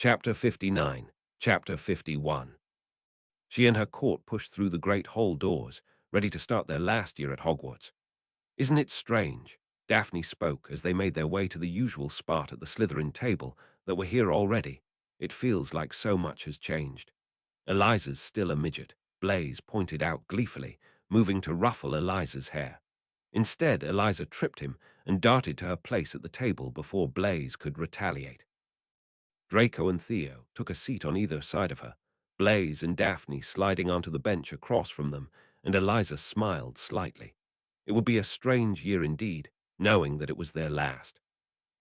Chapter 59, Chapter 51. She and her court pushed through the great hall doors, ready to start their last year at Hogwarts. "Isn't it strange?" Daphne spoke as they made their way to the usual spot at the Slytherin table, "that we're here already. It feels like so much has changed." "Eliza's still a midget," Blaise pointed out gleefully, moving to ruffle Eliza's hair. Instead, Eliza tripped him and darted to her place at the table before Blaise could retaliate. Draco and Theo took a seat on either side of her, Blaise and Daphne sliding onto the bench across from them, and Eliza smiled slightly. It would be a strange year indeed, knowing that it was their last.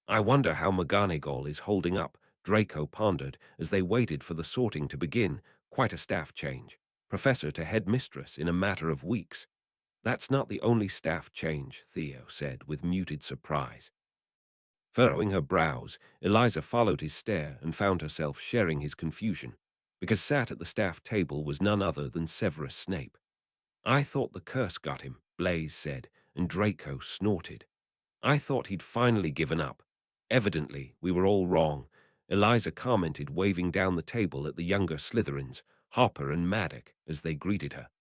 "I wonder how McGonagall is holding up," Draco pondered as they waited for the sorting to begin. Quite a staff change. Professor to headmistress in a matter of weeks. "That's not the only staff change," Theo said with muted surprise. Furrowing her brows, Eliza followed his stare and found herself sharing his confusion, because sat at the staff table was none other than Severus Snape. "I thought the curse got him," Blaise said, and Draco snorted. "I thought he'd finally given up. Evidently, we were all wrong," Eliza commented, waving down the table at the younger Slytherins, Hopper and Maddox, as they greeted her.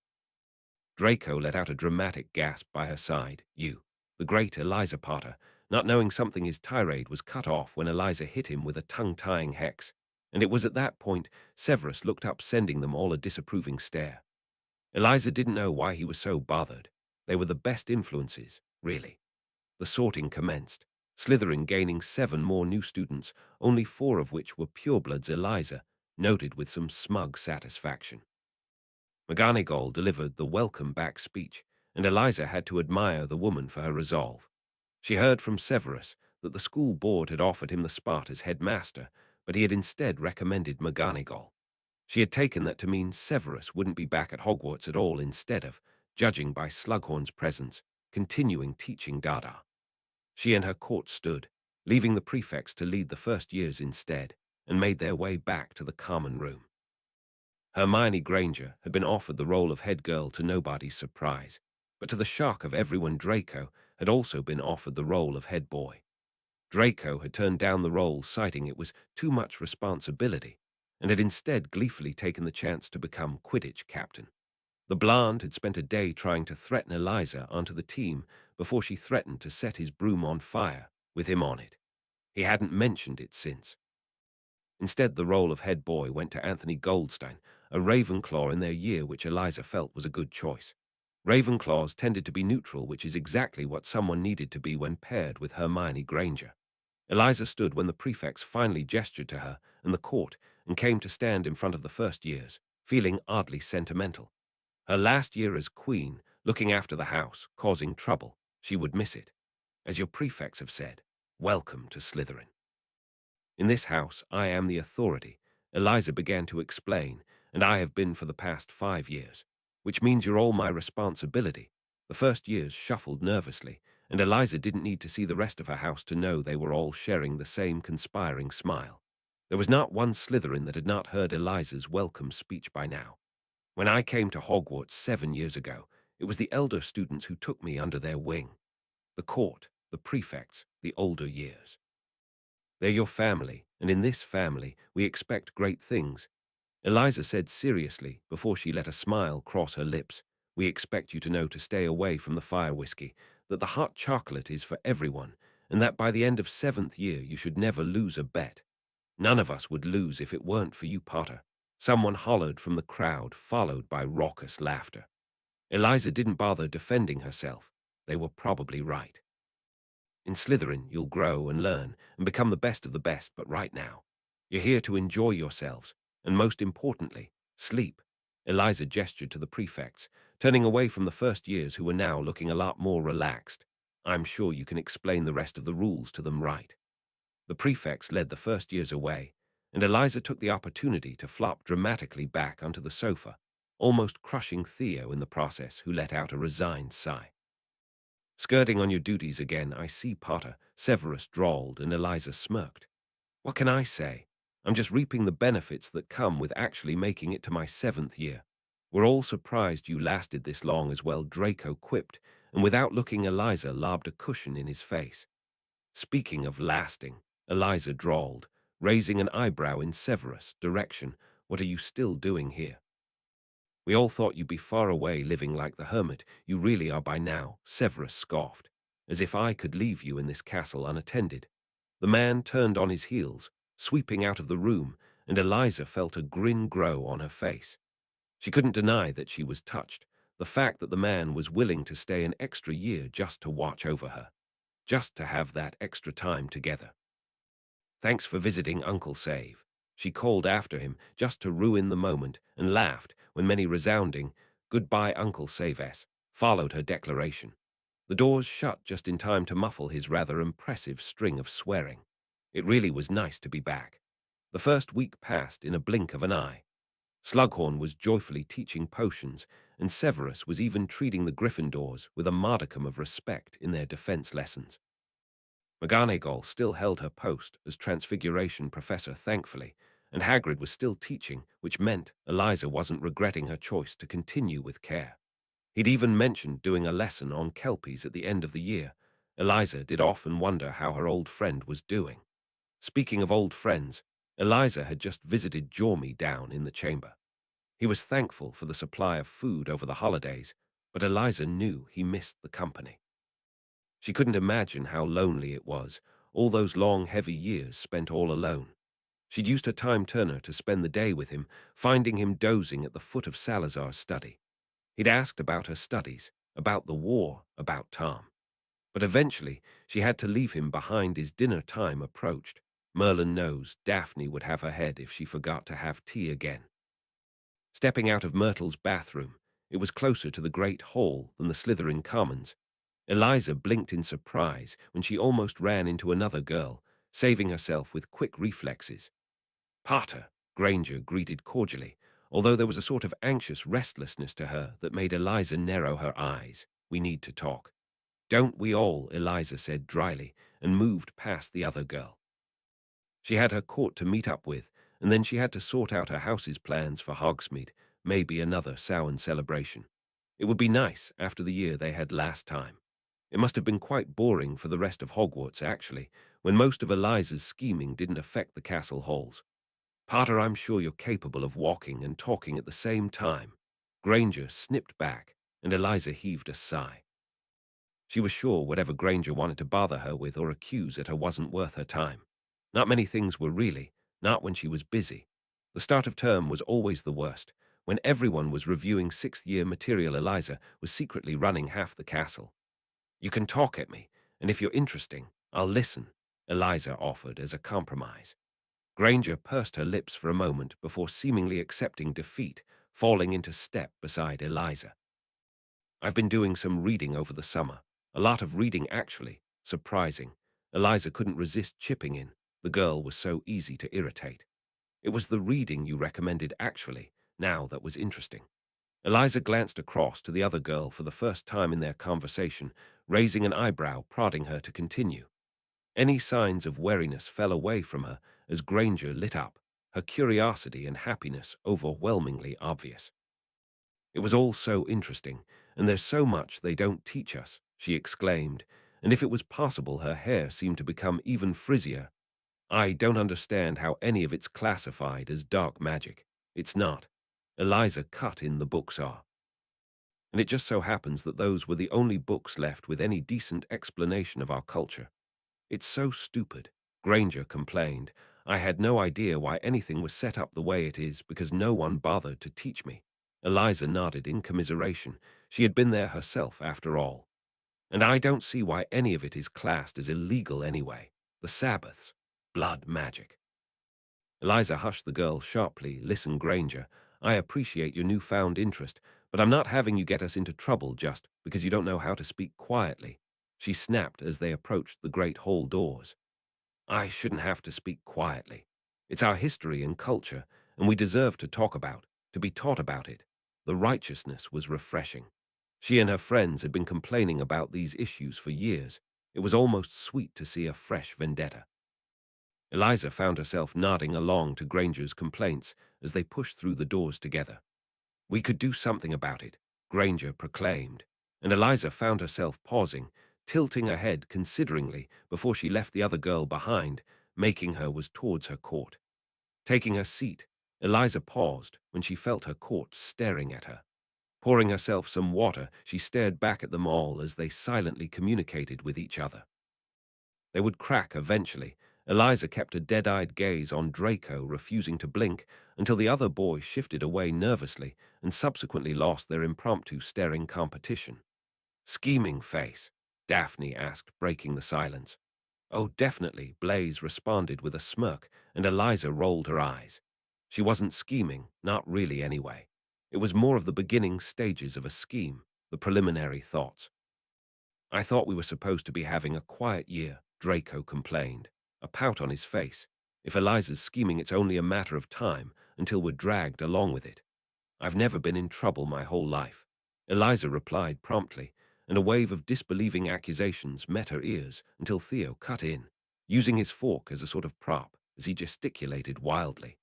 Draco let out a dramatic gasp by her side. "You, the great Eliza Potter," not knowing something his tirade was cut off when Eliza hit him with a tongue-tying hex, and it was at that point Severus looked up, sending them all a disapproving stare. Eliza didn't know why he was so bothered. They were the best influences, really. The sorting commenced, Slytherin gaining 7 more new students, only 4 of which were purebloods, Eliza noted with some smug satisfaction. McGonagall delivered the welcome back speech, and Eliza had to admire the woman for her resolve. She heard from Severus that the school board had offered him the spot as headmaster, but he had instead recommended McGonagall. She had taken that to mean Severus wouldn't be back at Hogwarts at all, instead of, judging by Slughorn's presence, continuing teaching Dada. She and her court stood, leaving the prefects to lead the first years instead, and made their way back to the common room. Hermione Granger had been offered the role of head girl to nobody's surprise, but to the shock of everyone, Draco had also been offered the role of head boy. Draco had turned down the role, citing it was too much responsibility, and had instead gleefully taken the chance to become Quidditch captain. The blonde had spent a day trying to threaten Eliza onto the team before she threatened to set his broom on fire with him on it. He hadn't mentioned it since. Instead, the role of head boy went to Anthony Goldstein, a Ravenclaw in their year, which Eliza felt was a good choice. Ravenclaws tended to be neutral, which is exactly what someone needed to be when paired with Hermione Granger. Eliza stood when the prefects finally gestured to her and the court and came to stand in front of the first years, feeling oddly sentimental. Her last year as queen, looking after the house, causing trouble. She would miss it. "As your prefects have said, welcome to Slytherin. In this house, I am the authority," Eliza began to explain, "and I have been for the past 5 years, which means you're all my responsibility." The first years shuffled nervously, and Eliza didn't need to see the rest of her house to know they were all sharing the same conspiring smile. There was not one Slytherin that had not heard Eliza's welcome speech by now. "When I came to Hogwarts 7 years ago, it was the elder students who took me under their wing. The court, the prefects, the older years. They're your family, and in this family, we expect great things," Eliza said seriously before she let a smile cross her lips. "We expect you to know to stay away from the fire whiskey, that the hot chocolate is for everyone, and that by the end of 7th year you should never lose a bet." "None of us would lose if it weren't for you, Potter," someone hollered from the crowd, followed by raucous laughter. Eliza didn't bother defending herself. They were probably right. "In Slytherin, you'll grow and learn and become the best of the best, but right now, you're here to enjoy yourselves, and most importantly, sleep." Eliza gestured to the prefects, turning away from the first years who were now looking a lot more relaxed. "I'm sure you can explain the rest of the rules to them, right?" The prefects led the first years away, and Eliza took the opportunity to flop dramatically back onto the sofa, almost crushing Theo in the process, who let out a resigned sigh. "Skirting on your duties again, I see, Potter," Severus drawled, and Eliza smirked. "What can I say? I'm just reaping the benefits that come with actually making it to my 7th year. We're all surprised you lasted this long as well," Draco quipped, and without looking, Eliza lobbed a cushion in his face. "Speaking of lasting," Eliza drawled, raising an eyebrow in Severus' direction. What are you still doing here? We all thought you'd be far away living like the hermit you really are by now, Severus scoffed. As if I could leave you in this castle unattended. The man turned on his heels, sweeping out of the room, and Eliza felt a grin grow on her face. She couldn't deny that she was touched, the fact that the man was willing to stay an extra year just to watch over her, just to have that extra time together. Thanks for visiting Uncle Save. She called after him just to ruin the moment and laughed when many resounding, "Goodbye, Uncle Save-s," followed her declaration. The doors shut just in time to muffle his rather impressive string of swearing. It really was nice to be back. The first week passed in a blink of an eye. Slughorn was joyfully teaching potions, and Severus was even treating the Gryffindors with a modicum of respect in their defense lessons. McGonagall still held her post as Transfiguration Professor, thankfully, and Hagrid was still teaching, which meant Eliza wasn't regretting her choice to continue with care. He'd even mentioned doing a lesson on kelpies at the end of the year. Eliza did often wonder how her old friend was doing. Speaking of old friends, Eliza had just visited Jormy down in the chamber. He was thankful for the supply of food over the holidays, but Eliza knew he missed the company. She couldn't imagine how lonely it was, all those long, heavy years spent all alone. She'd used her time turner to spend the day with him, finding him dozing at the foot of Salazar's study. He'd asked about her studies, about the war, about Tom. But eventually, she had to leave him behind as dinner time approached. Merlin knows Daphne would have her head if she forgot to have tea again. Stepping out of Myrtle's bathroom, it was closer to the great hall than the Slytherin Commons. Eliza blinked in surprise when she almost ran into another girl, saving herself with quick reflexes. "Potter," Granger greeted cordially, although there was a sort of anxious restlessness to her that made Eliza narrow her eyes. "We need to talk." "Don't we all?" Eliza said dryly, and moved past the other girl. She had her court to meet up with, and then she had to sort out her house's plans for Hogsmeade, maybe another Samhain celebration. It would be nice after the year they had last time. It must have been quite boring for the rest of Hogwarts, actually, when most of Eliza's scheming didn't affect the castle halls. "Potter, I'm sure you're capable of walking and talking at the same time." Granger snipped back, and Eliza heaved a sigh. She was sure whatever Granger wanted to bother her with or accuse at her wasn't worth her time. Not many things were really, not when she was busy. The start of term was always the worst. When everyone was reviewing sixth-year material, Eliza was secretly running half the castle. "You can talk at me, and if you're interesting, I'll listen," Eliza offered as a compromise. Granger pursed her lips for a moment before seemingly accepting defeat, falling into step beside Eliza. "I've been doing some reading over the summer. A lot of reading, actually. Surprising." Eliza couldn't resist chipping in. The girl was so easy to irritate. "It was the reading you recommended, actually. Now that was interesting." Eliza glanced across to the other girl for the first time in their conversation, raising an eyebrow, prodding her to continue. Any signs of wariness fell away from her as Granger lit up, her curiosity and happiness overwhelmingly obvious. "It was all so interesting, and there's so much they don't teach us," she exclaimed, and if it was possible her hair seemed to become even frizzier. "I don't understand how any of it's classified as dark magic. It's not." Eliza cut in. "The books are. And it just so happens that those were the only books left with any decent explanation of our culture." "It's so stupid," Granger complained. "I had no idea why anything was set up the way it is because no one bothered to teach me." Eliza nodded in commiseration. She had been there herself, after all. "And I don't see why any of it is classed as illegal anyway. The Sabbaths. Blood magic." Eliza hushed the girl sharply. "Listen, Granger, I appreciate your newfound interest, but I'm not having you get us into trouble just because you don't know how to speak quietly," she snapped as they approached the great hall doors. "I shouldn't have to speak quietly. It's our history and culture, and we deserve to talk about, to be taught about it." The righteousness was refreshing. She and her friends had been complaining about these issues for years. It was almost sweet to see a fresh vendetta. Eliza found herself nodding along to Granger's complaints as they pushed through the doors together. "We could do something about it," Granger proclaimed, and Eliza found herself pausing, tilting her head consideringly before she left the other girl behind. making her was towards her court. Taking her seat, Eliza paused when she felt her court staring at her. Pouring herself some water, she stared back at them all as they silently communicated with each other. They would crack eventually. Eliza kept a dead-eyed gaze on Draco, refusing to blink, until the other boys shifted away nervously and subsequently lost their impromptu staring competition. "Scheming face?" Daphne asked, breaking the silence. "Oh, definitely," Blaze responded with a smirk, and Eliza rolled her eyes. She wasn't scheming, not really anyway. It was more of the beginning stages of a scheme, the preliminary thoughts. "I thought we were supposed to be having a quiet year," Draco complained, a pout on his face. "If Eliza's scheming, it's only a matter of time until we're dragged along with it. I've never been in trouble my whole life." Eliza replied promptly, and a wave of disbelieving accusations met her ears until Theo cut in, using his fork as a sort of prop as he gesticulated wildly.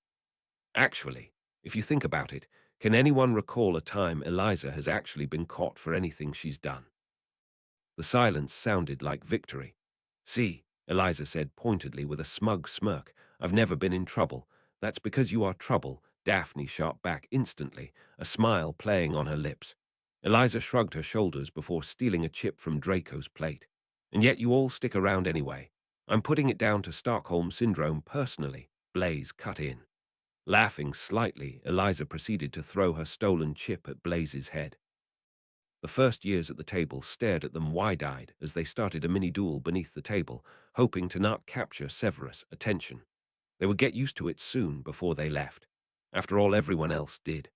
"Actually, if you think about it, can anyone recall a time Eliza has actually been caught for anything she's done?" The silence sounded like victory. "See," Eliza said pointedly with a smug smirk, "I've never been in trouble. That's because you are trouble," Daphne shot back instantly, a smile playing on her lips. Eliza shrugged her shoulders before stealing a chip from Draco's plate. "And yet you all stick around anyway. I'm putting it down to Stockholm Syndrome personally," Blaze cut in. Laughing slightly, Eliza proceeded to throw her stolen chip at Blaze's head. The first years at the table stared at them wide-eyed as they started a mini-duel beneath the table, hoping to not capture Severus' attention. They would get used to it soon before they left. After all, everyone else did.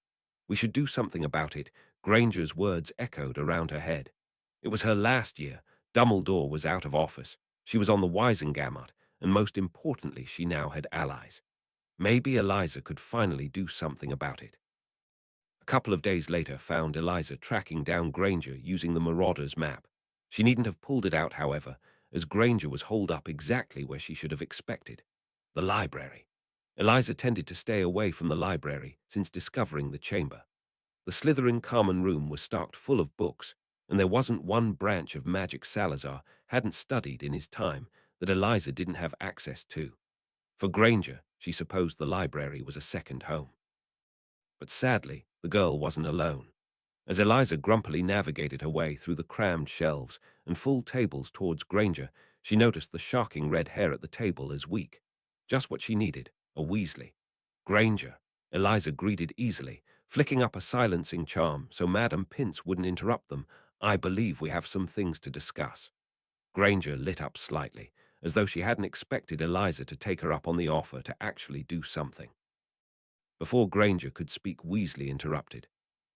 "We should do something about it," Granger's words echoed around her head. It was her last year. Dumbledore was out of office. She was on the Wisengamot, and most importantly, she now had allies. Maybe Eliza could finally do something about it. A couple of days later found Eliza tracking down Granger using the Marauder's map. She needn't have pulled it out, however, as Granger was holed up exactly where she should have expected: the library. Eliza tended to stay away from the library since discovering the chamber. The Slytherin common room was stocked full of books, and there wasn't one branch of magic Salazar hadn't studied in his time that Eliza didn't have access to. For Granger, she supposed the library was a second home. But sadly, the girl wasn't alone. As Eliza grumpily navigated her way through the crammed shelves and full tables towards Granger, she noticed the shocking red hair at the table as weak. Just what she needed, a Weasley. "Granger," Eliza greeted easily, flicking up a silencing charm so Madam Pince wouldn't interrupt them. "I believe we have some things to discuss." Granger lit up slightly, as though she hadn't expected Eliza to take her up on the offer to actually do something. Before Granger could speak, Weasley interrupted.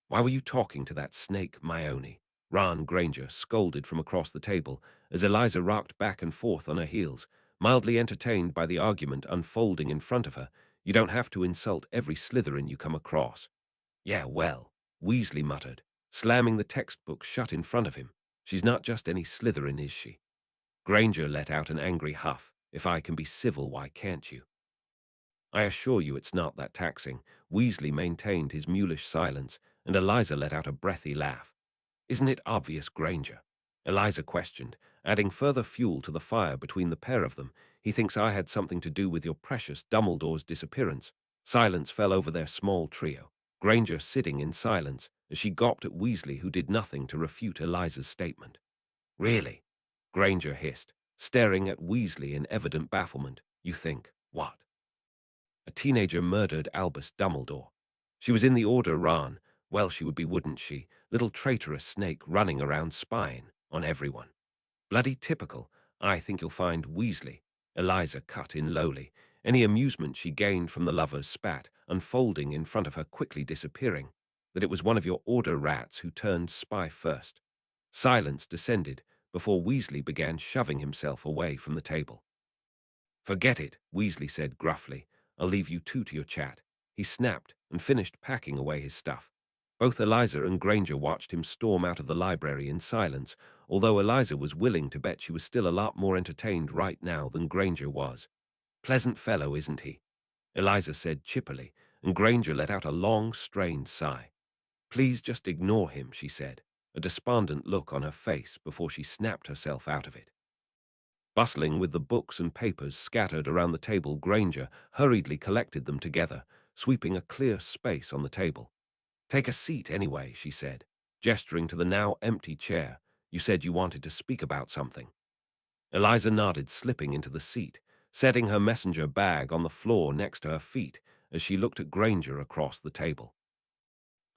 "Why were you talking to that snake, Myone?" Ron Granger scolded from across the table as Eliza rocked back and forth on her heels, mildly entertained by the argument unfolding in front of her. "You don't have to insult every Slytherin you come across." "Yeah, well," Weasley muttered, slamming the textbook shut in front of him. "She's not just any Slytherin, is she?" Granger let out an angry huff. "If I can be civil, why can't you?" "I assure you it's not that taxing." Weasley maintained his mulish silence, and Eliza let out a breathy laugh. "Isn't it obvious, Granger?" Eliza questioned, adding further fuel to the fire between the pair of them. "He thinks I had something to do with your precious Dumbledore's disappearance." Silence fell over their small trio, Granger sitting in silence as she gawped at Weasley, who did nothing to refute Eliza's statement. "Really?" Granger hissed, staring at Weasley in evident bafflement. "You think, what? A teenager murdered Albus Dumbledore? She was in the Order, Ron. Well, she would be, wouldn't she? Little traitorous snake running around spying on everyone." "Bloody typical. I think you'll find Weasley." Eliza cut in lowly, any amusement she gained from the lover's spat unfolding in front of her quickly disappearing, "that it was one of your Order rats who turned spy first." Silence descended before Weasley began shoving himself away from the table. "Forget it," Weasley said gruffly. "I'll leave you two to your chat." He snapped and finished packing away his stuff. Both Eliza and Granger watched him storm out of the library in silence, although Eliza was willing to bet she was still a lot more entertained right now than Granger was. "Pleasant fellow, isn't he?" Eliza said chippily, and Granger let out a long, strained sigh. "Please just ignore him," she said, a despondent look on her face before she snapped herself out of it. Bustling with the books and papers scattered around the table, Granger hurriedly collected them together, sweeping a clear space on the table. "Take a seat anyway," she said, gesturing to the now empty chair. "You said you wanted to speak about something." Eliza nodded, slipping into the seat, setting her messenger bag on the floor next to her feet as she looked at Granger across the table.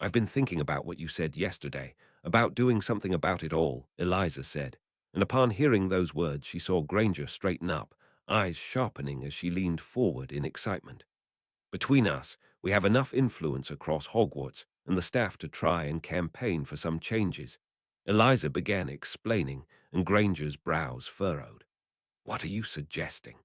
"I've been thinking about what you said yesterday, about doing something about it all," Eliza said, and upon hearing those words she saw Granger straighten up, eyes sharpening as she leaned forward in excitement. "Between us, we have enough influence across Hogwarts and the staff to try and campaign for some changes." Eliza began explaining, and Granger's brows furrowed. "What are you suggesting?"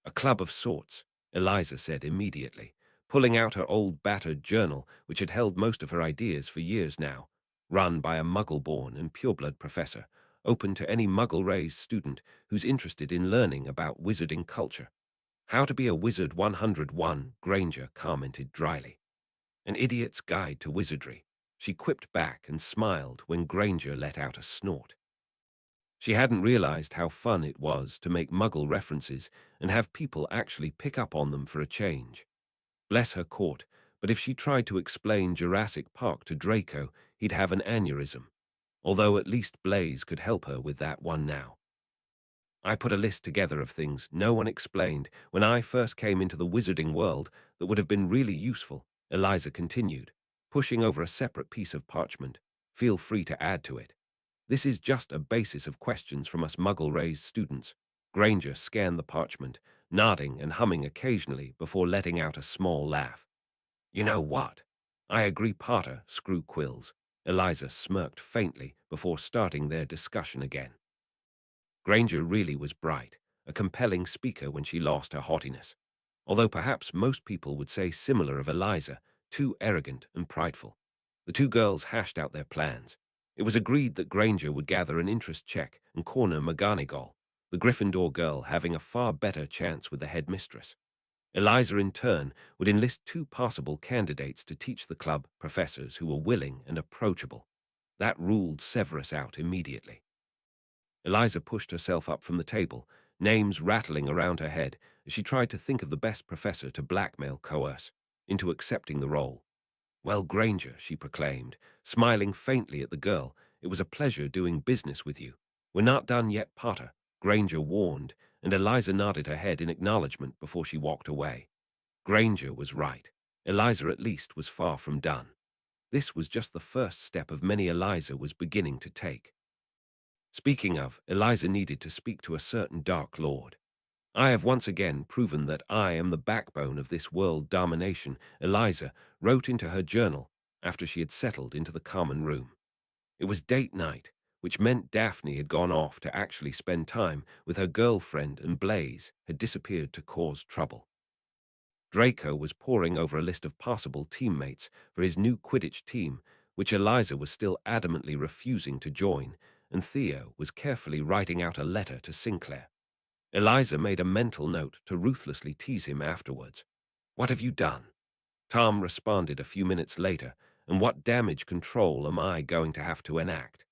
"A club of sorts," Eliza said immediately, pulling out her old battered journal which had held most of her ideas for years now, "run by a Muggle-born and pureblood professor, open to any Muggle-raised student who's interested in learning about wizarding culture." "How to be a Wizard 101, Granger commented dryly. "An idiot's guide to wizardry," she quipped back and smiled when Granger let out a snort. She hadn't realized how fun it was to make Muggle references and have people actually pick up on them for a change. Bless her court, but if she tried to explain Jurassic Park to Draco, he'd have an aneurysm. Although at least Blaze could help her with that one now. "I put a list together of things no one explained when I first came into the wizarding world that would have been really useful," Eliza continued, pushing over a separate piece of parchment. "Feel free to add to it. This is just a basis of questions from us Muggle-raised students." Granger scanned the parchment, nodding and humming occasionally before letting out a small laugh. "You know what? I agree, Potter, screw quills." Eliza smirked faintly before starting their discussion again. Granger really was bright, a compelling speaker when she lost her haughtiness. Although perhaps most people would say similar of Eliza, too arrogant and prideful. The two girls hashed out their plans. It was agreed that Granger would gather an interest check and corner McGonagall, the Gryffindor girl having a far better chance with the headmistress. Eliza, in turn, would enlist two possible candidates to teach the club, professors who were willing and approachable. That ruled Severus out immediately. Eliza pushed herself up from the table, names rattling around her head as she tried to think of the best professor to blackmail coerce into accepting the role. "Well, Granger," she proclaimed, smiling faintly at the girl, "it was a pleasure doing business with you." "We're not done yet, Potter," Granger warned, and Eliza nodded her head in acknowledgement before she walked away. Granger was right. Eliza at least was far from done. This was just the first step of many Eliza was beginning to take. Speaking of, Eliza needed to speak to a certain Dark Lord. "I have once again proven that I am the backbone of this world domination," Eliza wrote into her journal after she had settled into the common room. It was date night, which meant Daphne had gone off to actually spend time with her girlfriend, and Blaze had disappeared to cause trouble. Draco was poring over a list of possible teammates for his new Quidditch team, which Eliza was still adamantly refusing to join, and Theo was carefully writing out a letter to Sinclair. Eliza made a mental note to ruthlessly tease him afterwards. "What have you done?" Tom responded a few minutes later, "And what damage control am I going to have to enact?"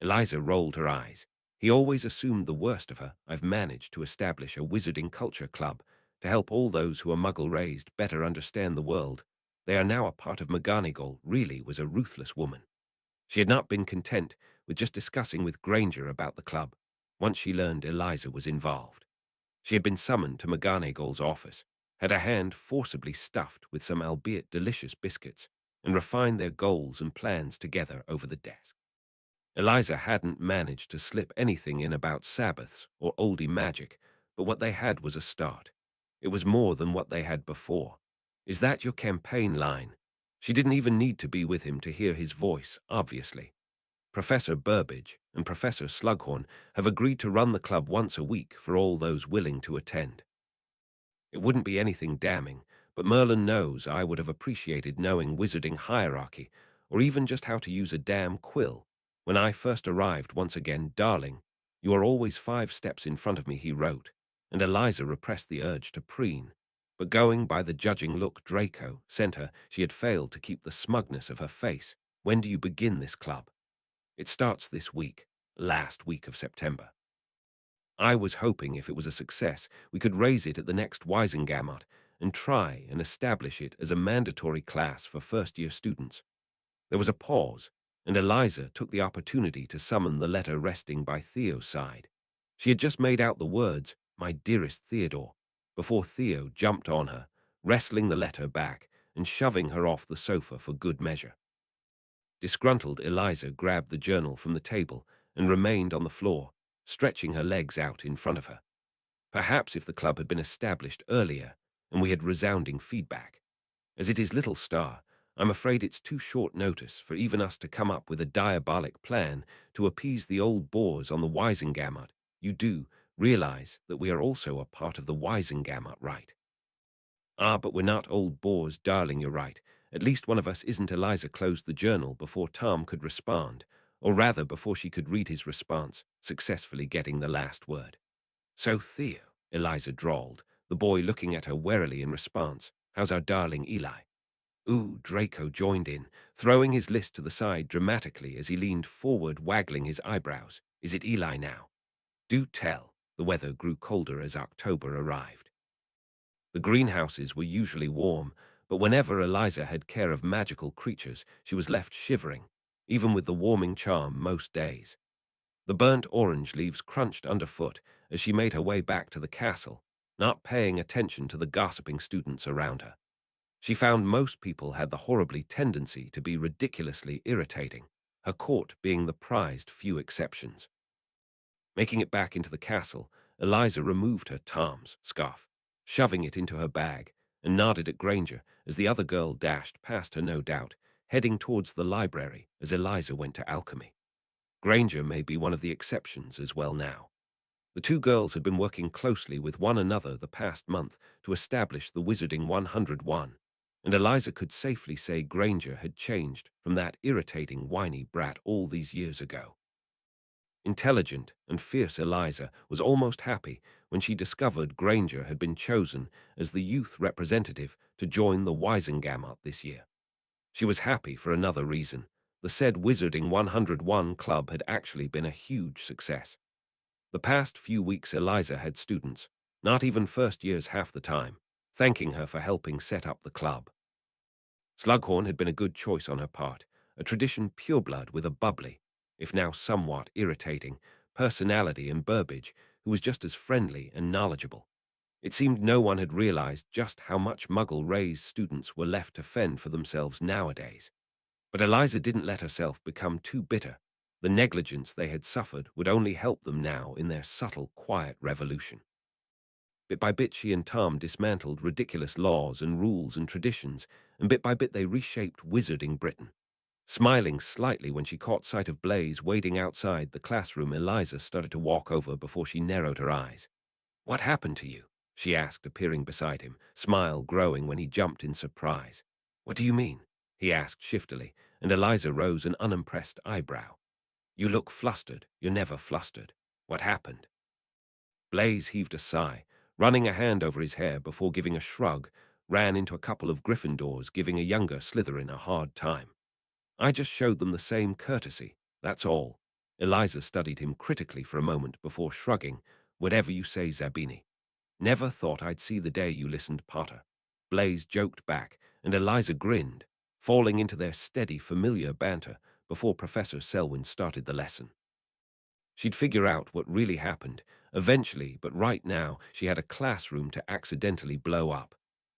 Eliza rolled her eyes. "He always assumed the worst of her. I've managed to establish a wizarding culture club to help all those who are Muggle-raised better understand the world. They are now a part of McGonagall. Really was a ruthless woman." She had not been content with just discussing with Granger about the club, once she learned Eliza was involved. She had been summoned to McGonagall's office, had her hand forcibly stuffed with some albeit delicious biscuits, and refined their goals and plans together over the desk. Eliza hadn't managed to slip anything in about Sabbaths or oldie magic, but what they had was a start. It was more than what they had before. "Is that your campaign line?" She didn't even need to be with him to hear his voice, obviously. "Professor Burbage and Professor Slughorn have agreed to run the club once a week for all those willing to attend. It wouldn't be anything damning, but Merlin knows I would have appreciated knowing wizarding hierarchy, or even just how to use a damn quill. When I first arrived once again, darling, you are always 5 steps in front of me," he wrote, and Eliza repressed the urge to preen. But going by the judging look Draco sent her, she had failed to keep the smugness of her face. "When do you begin this club?" "It starts this week, last week of September." I was hoping if it was a success, we could raise it at the next Weisengamot and try and establish it as a mandatory class for first-year students. There was a pause, and Eliza took the opportunity to summon the letter resting by Theo's side. She had just made out the words, "My dearest Theodore," before Theo jumped on her, wrestling the letter back and shoving her off the sofa for good measure. Disgruntled, Eliza grabbed the journal from the table and remained on the floor, stretching her legs out in front of her. Perhaps if the club had been established earlier and we had resounding feedback. As it is Little Star, I'm afraid it's too short notice for even us to come up with a diabolic plan to appease the old bores on the Weisengamot. You do realize that we are also a part of the Weisengamot, right? Ah, but we're not old bores, darling, you're right. At least one of us isn't. Eliza closed the journal before Tom could respond, or rather before she could read his response, successfully getting the last word. "So, Theo," Eliza drawled, the boy looking at her warily in response, "how's our darling Eli?" Ooh, Draco joined in, throwing his list to the side dramatically as he leaned forward, waggling his eyebrows. "Is it Eli now? Do tell." The weather grew colder as October arrived. The greenhouses were usually warm, but whenever Eliza had care of magical creatures, she was left shivering, even with the warming charm most days. The burnt orange leaves crunched underfoot as she made her way back to the castle, not paying attention to the gossiping students around her. She found most people had the horribly tendency to be ridiculously irritating, her court being the prized few exceptions. Making it back into the castle, Eliza removed her Tom's scarf, shoving it into her bag, and nodded at Granger as the other girl dashed past her, no doubt, heading towards the library as Eliza went to alchemy. Granger may be one of the exceptions as well now. The two girls had been working closely with one another the past month to establish the Wizarding 101, and Eliza could safely say Granger had changed from that irritating, whiny brat all these years ago. Intelligent and fierce Eliza was almost happy when she discovered Granger had been chosen as the youth representative to join the Weisengamot this year. She was happy for another reason. The said Wizarding 101 club had actually been a huge success. The past few weeks Eliza had students, not even first years half the time, thanking her for helping set up the club. Slughorn had been a good choice on her part, a tradition pureblood with a bubbly, if now somewhat irritating, personality, and Burbage, who was just as friendly and knowledgeable. It seemed no one had realized just how much Muggle-raised students were left to fend for themselves nowadays. But Eliza didn't let herself become too bitter. The negligence they had suffered would only help them now in their subtle, quiet revolution. Bit by bit, she and Tom dismantled ridiculous laws and rules and traditions, and bit by bit they reshaped Wizarding Britain. Smiling slightly when she caught sight of Blaze waiting outside the classroom, Eliza started to walk over before she narrowed her eyes. "What happened to you?" she asked, appearing beside him, smile growing when he jumped in surprise. "What do you mean?" he asked shiftily, and Eliza rose an unimpressed eyebrow. "You look flustered. You're never flustered. What happened?" Blaze heaved a sigh, running a hand over his hair before giving a shrug, ran into a couple of Gryffindors, giving a younger Slytherin a hard time. "I just showed them the same courtesy, that's all." Eliza studied him critically for a moment before shrugging. "Whatever you say, Zabini." "Never thought I'd see the day you listened, Potter." Blaze joked back, and Eliza grinned, falling into their steady, familiar banter before Professor Selwyn started the lesson. She'd figure out what really happened eventually, but right now she had a classroom to accidentally blow up.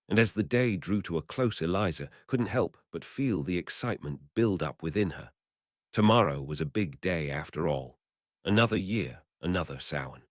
And as the day drew to a close, Eliza couldn't help but feel the excitement build up within her. Tomorrow was a big day after all. Another year, another Samhain.